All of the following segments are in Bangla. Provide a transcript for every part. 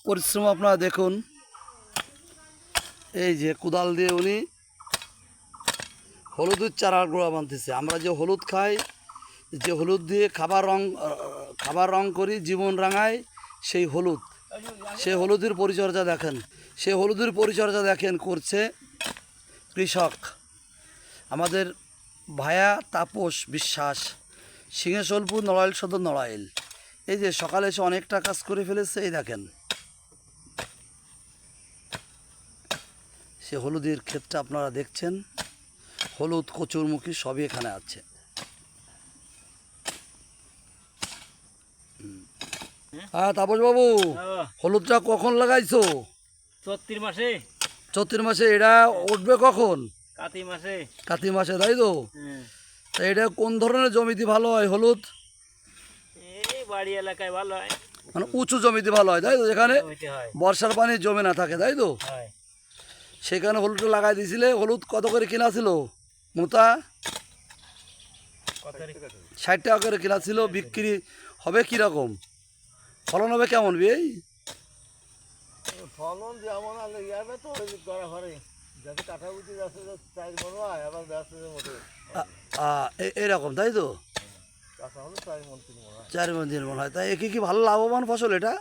পরিশ্রম আপনারা দেখুন। এই যে কোদাল দিয়ে উনি হলুদের চারার গোড়া বাঁধতেছে। আমরা যে হলুদ খাই, যে হলুদ দিয়ে খাবার রং করি, জীবন রাঙায়, সেই হলুদ, সেই হলুদের পরিচর্যা দেখেন, সেই হলুদের পরিচর্যা দেখেন করছে কৃষক আমাদের ভায়া তাপস বিশ্বাস, সিংহেশ্বরপুর নড়াইল সদর নড়াইল। এই যে সকালে এসে অনেকটা কাজ করে ফেলেছে। এই দেখেন সে হলুদের ক্ষেতটা আপনারা দেখছেন, হলুদ কচুরমুখী সবই এখানে আছে। হ্যাঁ তাপস বাবু, হলুদটা কখন লাগাইছো? চৈত্র মাসে। চৈত্র মাসে। এটা উঠবে কখন? কাতি মাসে। কাতি মাসে, তাই তো? তা এটা কোন ধরনের জমিতে ভালো হয় হলুদ? এই বাড়ি এলাকায় ভালো হয়, মানে উঁচু জমিতে ভালো হয়, তাই তো? যেখানে বর্ষার পানি জমে না থাকে, তাই তো? সেখানে হলুদটা লাগাই দিয়েছিলে। হলুদ কত করে কিনা ছিল মোটা? 60 টাকা করে কিনা ছিল। বিক্রি হবে কীরকম? ফলন হবে কেমন ভাই? ফলন যেমন তো করা ঘরে যাতে কাঠা উঠে যাচ্ছে, 4 মন হয়, আবার ব্যবসার মতো এরকম, তাই তো? কাঁচা হলে 4 মন 3 মন হয়। 4 মণ 3 মণ হয়। তাই একে কি ভালো লাভবান ফসল এটা?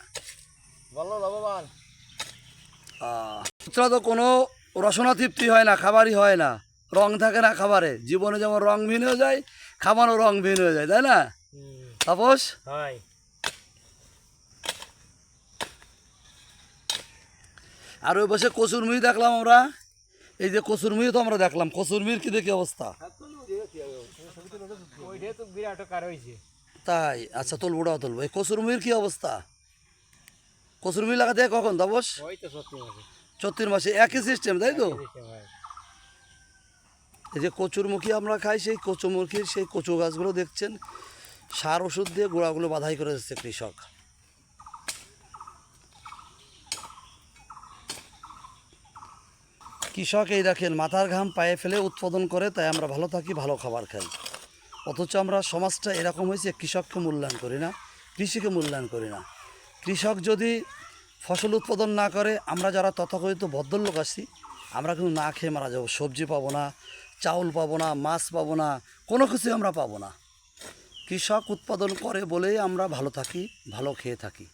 ভালো লাভবান। খুচরা তো কোনো রসনা তৃপ্তি হয় না, খাবারই হয় না, রং থাকে না খাবারে। জীবনে যেমন রং ভিন্ন হয়ে যায়, খাবারও রং ভিন্ন হয়ে যায়, তাই না তাপস? আর ওই বসে কচুরমুহি দেখলাম আমরা। এই যে কচুরমুহি তো আমরা দেখলাম, কচুরমুহির কি দেখি অবস্থা? তাই? আচ্ছা তুলবো, ওটাও তুলবো। এই কচুরমুহির কি অবস্থা? কচুরমুহি লাগাতে হয় কখন তাপস? চৈত্র মাসে। একই সিস্টেম, তাই তো? এই যে কচুরমুখী আমরা খাই, সেই কচুরমুখীর সেই কচু গাছগুলো দেখছেন, সার ওষুধ দিয়ে গোড়াগুলো বাধাই করে দিচ্ছে কৃষক। কৃষক এই দেখেন মাথার ঘাম পায়ে ফেলে উৎপাদন করে, তাই আমরা ভালো থাকি, ভালো খাবার খাই। অথচ আমরা সমাজটা এরকম হয়েছে, কৃষককে মূল্যায়ন করি না, কৃষিকে মূল্যায়ন করি না। কৃষক যদি ফসল উৎপাদন না করে, আমরা যারা তথাকথিত ভদ্রলোক আছি, আমরা কিন্তু না খেয়ে মারা যাবো। সবজি পাবো না, চাউল পাবো না, মাছ পাবো না, কোনো কিছুই আমরা পাবো না। কৃষক উৎপাদন করে বলেই আমরা ভালো থাকি, ভালো খেয়ে থাকি।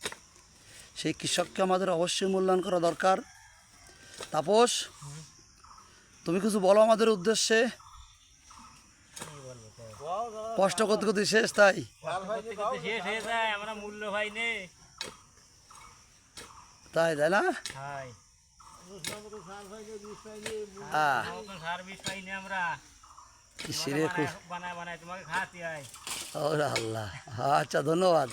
সেই কৃষককে আমাদের অবশ্যই মূল্যায়ন করা দরকার। তাপস, তুমি কিছু বলো আমাদের উদ্দেশ্যে। কষ্ট করতে করতে শেষ, তাই? আমরা মূল্য ভাই নে, তাই তাই না? বানায় তোমাকে খাওয়াতে হয়। আল্লাহ। আচ্ছা ধন্যবাদ।